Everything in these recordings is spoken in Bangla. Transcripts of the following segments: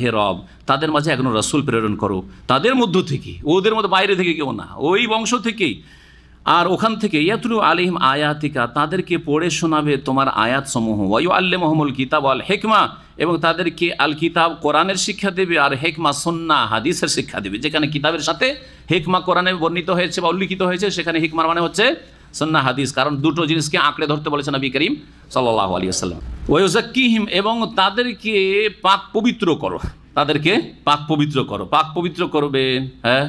হে রব তাদের মাঝে একজন রাসূল প্রেরণ করো, তাদের মধ্য থেকে, ওদের মধ্যে বাইরে থেকে কেউ না, ওই বংশ থেকেই, আর ওখান থেকে ইয়াতলু আলাইহিম আয়াতিকা, তাদেরকে পড়ে শোনাবে তোমার আয়াত সমূহ, ওয়া ইউআল্লিমুহুমুল কিতাব ওয়াল হিকমা, এবং তাদেরকে আল কিতাব কোরআনের শিক্ষা দেবে, আর হিকমা সুন্নাহ হাদিসের শিক্ষা দেবে। যেখানে কিতাবের সাথে হিকমা কোরআনে বর্ণিত হয়েছে বা উল্লিখিত হয়েছে, সেখানে হিকমার মানে হচ্ছে সুন্নাহ হাদিস, কারণ দুটো জিনিসকে আঁকড়ে ধরতে বলেছেন নবী করিম সাল্লাল্লাহু আলাইহি ওয়াসাল্লাম। ওয়া ইউযাক্কিহিম, এবং তাদেরকে পাক পবিত্র করো, তাদেরকে পাক পবিত্র করো, পাক পবিত্র করবে। হ্যাঁ,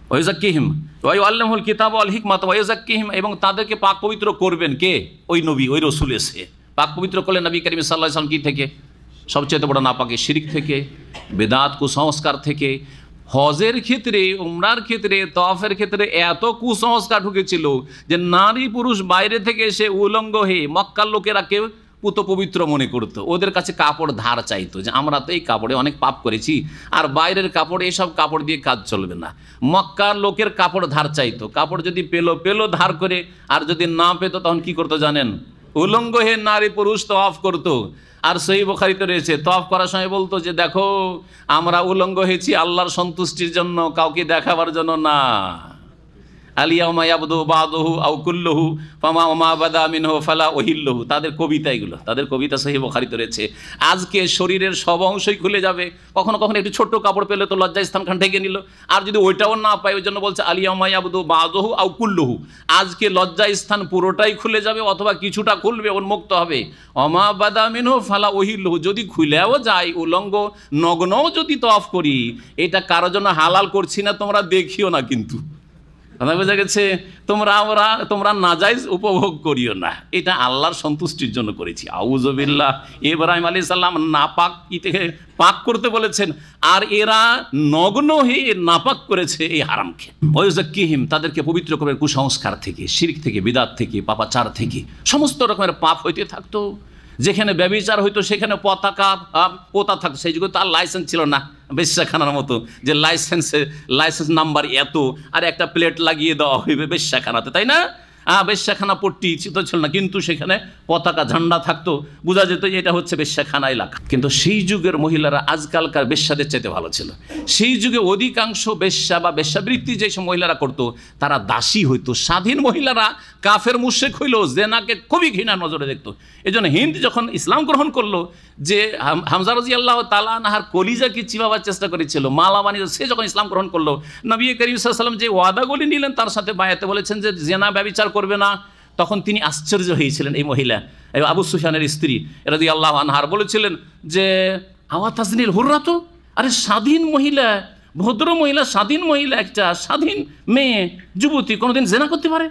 ওয়া ইউযাক্কিহিম ওয়া ইউআল্লিমুহুল কিতাব ওয়াল হিকমাতা ওয়া ইউযাক্কিহিম, এবং তাদেরকে পাক পবিত্র করবেন কে? ওই নবী, ওই রাসূল এসে পাক পবিত্র করলেন নবী করিম সাল্লাল্লাহু আলাইহি ওয়াসাল্লাম কি থেকে? সবচেয়ে বড় নাপাকি শিরক থেকে, বেদাত কুসংস্কার থেকে। হজের ক্ষেত্রে, উমরার ক্ষেত্রে, তওয়াফের ক্ষেত্রে এত কুসংস্কার ঢুকেছিল যে নারী পুরুষ বাইরে থেকে এসে উলঙ্গ হয়ে মক্কার লোকেরা কেউ পুত পবিত্র মনে করতো, ওদের কাছে কাপড় ধার চাইতো যে আমরা তো এই কাপড়ে অনেক পাপ করেছি, আর বাইরের কাপড়, এইসব কাপড় দিয়ে কাজ চলবে না। মক্কার লোকের কাপড় ধার চাইতো, কাপড় যদি পেলো ধার করে, আর যদি না পেতো তখন কি করতো জানেন? উলঙ্গ হয়ে নারী পুরুষ তওয়াফ করতো। আর সহিহ বুখারীতে রয়েছে, তওয়াফ করার সময় বলতো যে দেখো আমরা উলঙ্গ হয়েছি আল্লাহর সন্তুষ্টির জন্য, কাউকে দেখাবার জন্য না। আলিয়াউমা ইয়াবদু বাদুহু আও কুল্লুহু ফামা ওমা বাদা মিনহু ফালা উহিল্লুহু, তাদের কবিতা এগুলো, তাদের কবিতা সহিহ বুখারীতে রয়েছে। আজকে শরীরের সব অংশই খুলে যাবে, কখনো কখনো একটু ছোট্ট কাপড় পেলে তো লজ্জা স্থানখান ঢেকে নিল, আর যদি ওইটাও না পায় ওই জন্য বলছে আলিয়াউমা ইয়াবদু বাদুহু আও কুল্লুহু, আজকে লজ্জা স্থান পুরোটাই খুলে যাবে অথবা কিছুটা খুলবে, উন্মুক্ত হবে। ওমা বাদা মিনহু ফালা উহিল্লুহু, যদি খুলেও যায়, উলঙ্গ নগ্নও যদি তওয়াফ করি, এটা কারোর জন্য হালাল করছি না, তোমরা দেখিও না, কিন্তু কথা বোঝা গেছে? তোমরা নাজায়েজ উপভোগ করিও না, এটা আল্লাহর সন্তুষ্টির জন্য করেছি। আউযুবিল্লাহ। ইব্রাহিম আলাইহিস সালাম নাপাক থেকে পাক করতে বলেছেন, আর এরা নগ্ন হয়ে নাপাক করেছে এই হারামকে। ওয়া ইউযাক্কিহিম, তাদেরকে পবিত্র করবে কুসংস্কার থেকে, শিরক থেকে, বিদআত থেকে, পাপাচার থেকে, সমস্ত রকমের পাপ হইতে থাকতো। যেখানে ব্যভিচার হইতো সেখানে পতাকা পোতা থাকতো, সেই যুগে তো আর লাইসেন্স ছিল না, বেশ্যাখানার মতো যে লাইসেন্স নাম্বার এত আর একটা প্লেট লাগিয়ে দেওয়া হইবে বেশ্যাখানাতে, তাই না? বেশ্যাখানা পট্টি তো ছিল না, কিন্তু সেখানে পতাকা ঝান্ডা থাকতো, বোঝা যেত যে এটা হচ্ছে বেশ্যাখানা এলাকা। কিন্তু সেই যুগের মহিলারা আজকালকার বেশ্যাদের চাইতে ভালো ছিল। সেই যুগে অধিকাংশ বেশ্যা বা বেশ্যাবৃত্তি যেসব মহিলারা করতো তারা দাসী হইতো। স্বাধীন মহিলারা কাফের মুশরিক হইলেও জেনাকে খুবই ঘৃণার নজরে দেখতো। এই জন্য হিন্দ যখন ইসলাম গ্রহণ করলো, যে হামজা রাদিয়াল্লাহু তাআলা আনহার কলিজাকে চিবাবার চেষ্টা করেছিল, মালা বানিয়ে, সে যখন ইসলাম গ্রহণ করলো, নবী করিম সাল্লাল্লাহু আলাইহি ওয়াসাল্লাম যে ওয়াদাগুলি নিলেন তার সাথে বায়াতে বলেছেন যে জেনা ব্যভিচার করবে না, তখন তিনি আশ্চর্য হয়েছিলেন। এই মহিলা আবু সুফিয়ানের স্ত্রী রাদিয়াল্লাহু আনহার বলেছিলেন যে আওয়া তাজনিল হুররা, তো আরে স্বাধীন মহিলা, ভদ্র মহিলা, স্বাধীন মহিলা, একটা স্বাধীন মেয়ে যুবতী কোনোদিন জেনা করতে পারে?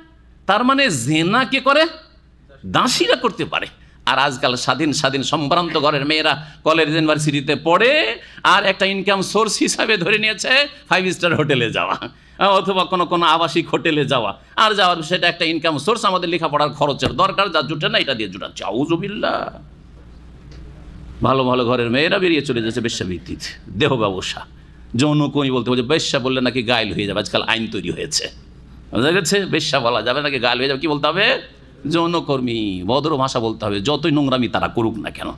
তার মানে জেনা কে করে? দাসীরা করতে পারে। আর আজকাল স্বাধীন সম্ভ্রান্ত ঘরের মেয়েরা কলেজ ইউনিভার্সিটিতে পড়ে, আর একটা ইনকাম সোর্স হিসাবে ধরে নিয়েছে 5 স্টার হোটেলে যাওয়া অথবা কোনো আবাসিক হোটেলে যাওয়া, আর যাওয়ার সেটা একটা ইনকাম সোর্স, আমাদের লেখাপড়ার খরচের দরকার, যা জুটে না এটা দিয়ে জুটাচ্ছে। আউযুবিল্লাহ। ভালো ভালো ঘরের মেয়েরা বেরিয়ে চলে যাচ্ছে বেশ্যাবৃত্তিতে, দেহ ব্যবসা, যৌনকর্মী বলতে বলছে, বেশ্যা বললে নাকি গায়েল হয়ে যাবে, আজকাল আইন তৈরি হয়েছে, বুঝা গেছে? বেশ্যা বলা যাবে নাকি গায়েল হয়ে যাবে, কি বলতে হবে? যৌনকর্মী, ভদ্র ভাষা বলতে হবে, যতই নোংরামি তারা করুক না কেন।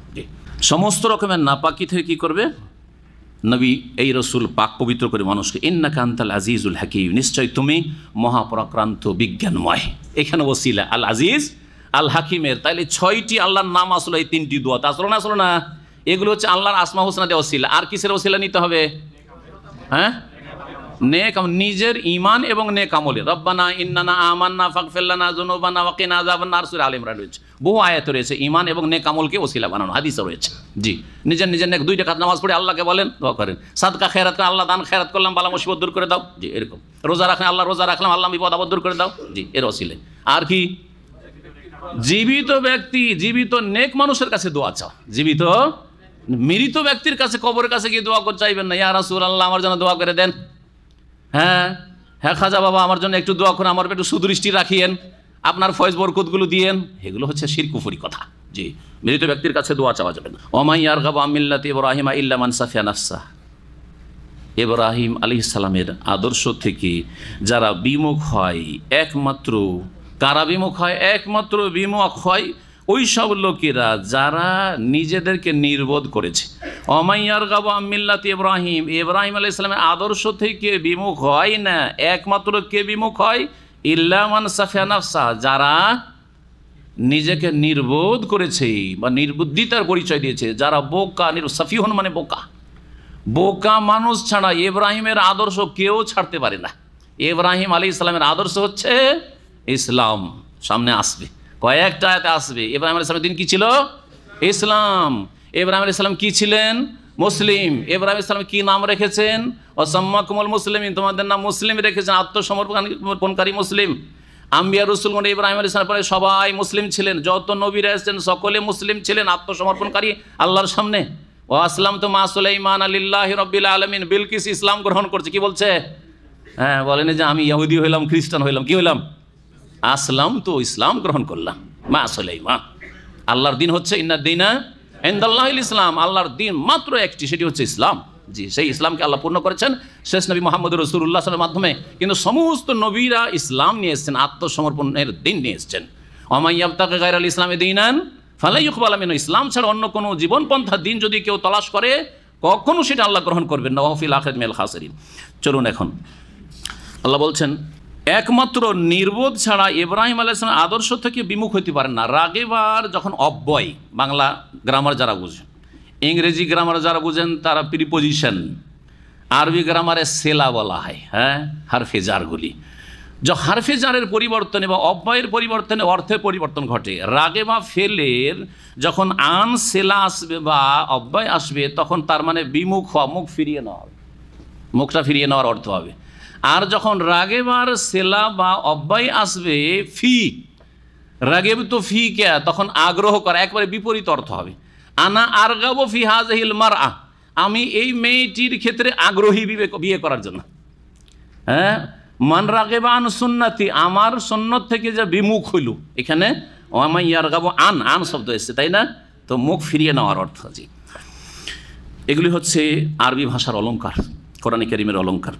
সমস্ত রকমের নাপাকি থেকে কি করবে নবী এই রাসূল পাক পবিত্র করে মানুষকে। ইন্নাকা আনতাল আজিজুল হাকিম, নিশ্চয় তুমি মহাপরাক্রান্ত বিজ্ঞানময়। এখানে ওসিলা আল আজিজ আল হাকিমের, তাইলে 6টি আল্লাহর নাম আসলো, এই 3টি দোয়াত আসলো না, আসলো না? এগুলো হচ্ছে আল্লাহর আসমা হোসনা দিয়ে ওসিলা। আর কিসের ওসিলা নিতে হবে? হ্যাঁ, নেক, নিজের ঈমান এবং নেক আমলে। রব্বানা ইন্নানা আমান্না ফাগফির লানা যুনুবানা ওয়া কিনা আযাবান্নার, সূরা আলে ইমরান রয়েছে, বহু আয়াত রয়েছে ঈমান এবং নেক আমলকে ওসিলা বানানো, হাদিসে রয়েছে। জি, নিজের নেক 2 রাকাত নামাজ পড়ে আল্লাহকে বলেন, দোয়া করেন। সাদকা খেরাত করে, আল্লাহ দান খেরাত করলাম, বালা মুসিবত দূর করে দাও। জি, এরকম। রোজা রাখলেন, আল্লাহ রোজা রাখলাম, আল্লাহ বিপদ আপদ দূর করে দাও। জি, এর ওসিলে। আর কি? জীবিত ব্যক্তি, জীবিত নেক মানুষের কাছে দোয়া চাও। জীবিত, মৃত ব্যক্তির কাছে, কবরের কাছে গিয়ে দোয়া করে চাইবেন না, ইয়া রাসূলুল্লাহ আমার জন্য দোয়া করে দেন। হ্যাঁ খাজা বাবা আমার জন্য একটু দোয়া করুন, আমার একটু সুদৃষ্টি রাখিয়েন, আপনার ফয়েজ বরকতগুলো দিয়েন। এগুলো হচ্ছে শিরক কুফরি কথা। জি, মৃত ব্যক্তির কাছে দোয়া চাওয়া যাবে না। ওয়া ইয়ারগাবু আন মিল্লাতি ইব্রাহিমা ইল্লা মান সাফিয়া নাফসা, ইব্রাহিম আলাইহিস সালামের আদর্শ থেকে যারা বিমুখ হয়, একমাত্র কারা বিমুখ হয়? একমাত্র বিমুখ হয় ওই সব লোকেরা যারা নিজেদেরকে নির্বোধ করেছে। অমাইয়ার গাবু আমিল্লাত ইব্রাহিম, ইব্রাহিম আলাইহিস সালামের আদর্শ থেকে বিমুখ হয় না, একমাত্র কে বিমুখ হয়? ইল্লা মান সাফিয়া নাফসা, যারা নিজেকে নির্বোধ করেছে বা নির্বুদ্ধিতার পরিচয় দিয়েছে, যারা বোকা, সাফিহুন মানে বোকা। বোকা মানুষ ছাড়া ইব্রাহিমের আদর্শ কেউ ছাড়তে পারে না। ইব্রাহিম আলাইহিস সালামের আদর্শ হচ্ছে ইসলাম। সামনে আসবে, কয়েকটা আয়াতে আসবে। ইব্রাহিম আলাইহিস সালামের দিন কি ছিল? ইসলাম। ইব্রাহিম আলাইহিস সালাম কি ছিলেন? মুসলিম। ইব্রাহিম আলাইহিস সালাম কি নাম রেখেছেন? ওয়াসাম্মাকুমুল মুসলিমিন, তোমাদের নাম মুসলিম রেখেছেন, আত্মসমর্পণকারী মুসলিম। আম্বিয়া রসুলগণ ইব্রাহিম আলাইহিস সালামের পরে সবাই মুসলিম ছিলেন, যত নবীরা এসেছেন সকলে মুসলিম ছিলেন, আত্মসমর্পণকারী আল্লাহর সামনে। ও আসলাম তো মা সুলাইমান লিল্লাহি রাব্বিল আলামিন, বিলকিস ইসলাম গ্রহণ করছে। কি বলছে? হ্যাঁ, বলেনি যে আমি ইহুদি হইলাম, খ্রিস্টান হইলাম, কি হইলাম? আসলাম তো, ইসলাম গ্রহণ করলাম। মা সুলাইমান, আল্লাহর দিন হচ্ছে ইন্নাদ-দীনা ইনদাল্লাহিল ইসলাম, আল্লাহর দিন মাত্র একটি, সেটি হচ্ছে ইসলাম। জি, সেই ইসলামকে আল্লাহ পূর্ণ করেছেন শেষ নবী মুহাম্মদ রাসূলুল্লাহ সাল্লাল্লাহু আলাইহি ওয়াসাল্লামের মাধ্যমে। কিন্তু সমস্ত নবীরা ইসলাম নিয়ে এসেছেন, আত্মসমর্পণের দিন নিয়ে এসেছেন। ওয়ামান ইয়াবতাগি গায়রাল ইসলামি দীনান ফালা ইউকবাল মিনহু, ইসলাম ছাড়া অন্য কোনো জীবনপন্থা দিন যদি কেউ তলাশ করে কখনো সেটা আল্লাহ গ্রহণ করবেন না। ওয়া ফিল আখিরাতি মিনাল খাসিরিন। চলুন এখন আল্লাহ বলছেন একমাত্র নির্বোধ ছাড়া ইব্রাহিম আলাইহিস সালাম আদর্শ থেকে বিমুখ হইতে পারেন না। রাগেবার যখন অব্যয়, বাংলা গ্রামার যারা বুঝেন, ইংরেজি গ্রামার যারা বুঝেন তারা প্রিপোজিশন, আরবি গ্রামারে সেলা বলা হয়, হ্যাঁ, হারফে জারগুলি। হারফে জারের পরিবর্তন এবং অব্যয়ের পরিবর্তনে অর্থের পরিবর্তন ঘটে। রাগে বা ফেলের যখন আন সেলা আসবে বা অব্যয় আসবে তখন তার মানে বিমুখ হওয়া, মুখ ফিরিয়ে নেওয়া হবে, মুখটা ফিরিয়ে নেওয়ার অর্থ হবে। আর যখন রাগেবার সেলা বা অব্যয় আসবে ফি, রাগেব তো ফি কে, তখন আগ্রহ করা, একবারে বিপরীত অর্থ হবে। আনা আরগাবু ফি হাযিহিল মারআ, আমি এই মেয়েটির ক্ষেত্রে আগ্রহী বিয়ে করার জন্য। হ্যাঁ, মান রাগেবা আন সুন্নতি, আমার সুন্নত থেকে যে বিমুখ হইল, এখানে ওয়ামান ইয়ারগাবু আন, আন শব্দ এসেছে, তাই না? তো মুখ ফিরিয়ে নেওয়ার অর্থ। জি, এগুলি হচ্ছে আরবি ভাষার অলঙ্কার, কোরআন কারীমের অলঙ্কার।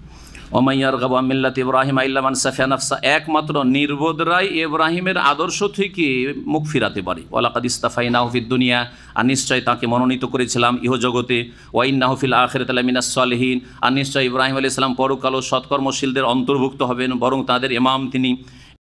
ওয়ামান ইয়ারগাবু আন মিল্লাতি ইব্রাহিম ইল্লা মান সাফিয়া নাফসা, একমাত্র নির্বোধরাই ইব্রাহিমের আদর্শ থেকে মুখ ফিরাতে পারে। ওয়ালাকাদ ইসতাফাইনাহু ফিদ দুনিয়া, আর নিশ্চয় তাকে মনোনীত করেছিলাম ইহজগতে। ওয়া ইন্নাহু ফিল আখিরাতি লামিনাস সালিহিন, আর নিশ্চয় ইব্রাহিম আলাইহিস সালাম পরকাল ও সৎকর্মশীলদের অন্তর্ভুক্ত হবেন, বরং তাদের ইমাম তিনি।